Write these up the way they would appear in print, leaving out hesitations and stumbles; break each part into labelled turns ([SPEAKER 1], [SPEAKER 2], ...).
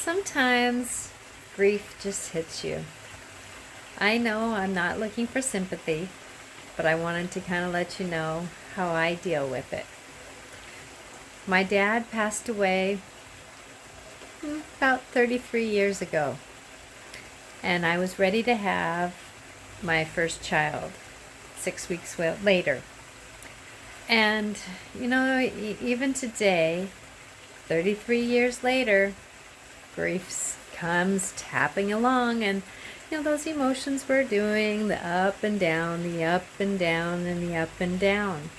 [SPEAKER 1] Sometimes grief just hits you. I know I'm not looking for sympathy, but I wanted to kind of let you know how I deal with it. My dad passed away about 33 years ago, and I was ready to have my first child 6 weeks later. And, even today, 33 years later, grief comes tapping along, and those emotions we're doing, the up and down, the up and down, and the up and down.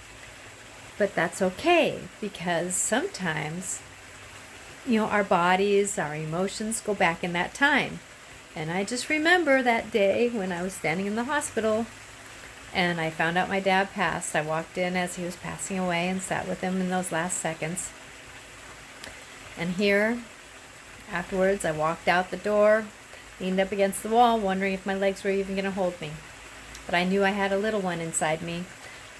[SPEAKER 1] But that's okay, because sometimes our bodies, our emotions go back in that time. And I just remember that day when I was standing in the hospital and I found out my dad passed. I walked in as he was passing away and sat with him in those last seconds. And here, afterwards, I walked out the door, leaned up against the wall, wondering if my legs were even going to hold me. But I knew I had a little one inside me,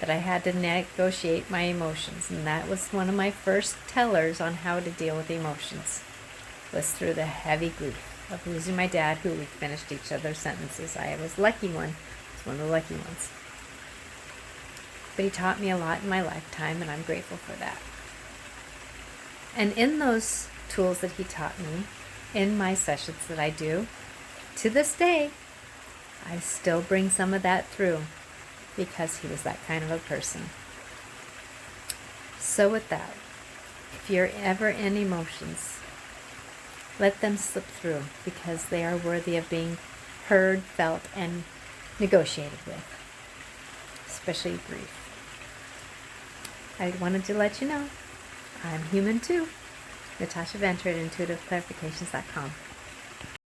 [SPEAKER 1] that I had to negotiate my emotions. And that was one of my first tellers on how to deal with emotions, was through the heavy grief of losing my dad, who we finished each other's sentences. I was lucky one. I was one of the lucky ones. But he taught me a lot in my lifetime, and I'm grateful for that. And in those tools that he taught me, in my sessions that I do, to this day, I still bring some of that through, because he was that kind of a person. So with that, if you're ever in emotions, let them slip through, because they are worthy of being heard, felt, and negotiated with, especially grief. I wanted to let you know I'm human too. Natasha Venter at intuitiveclarifications.com.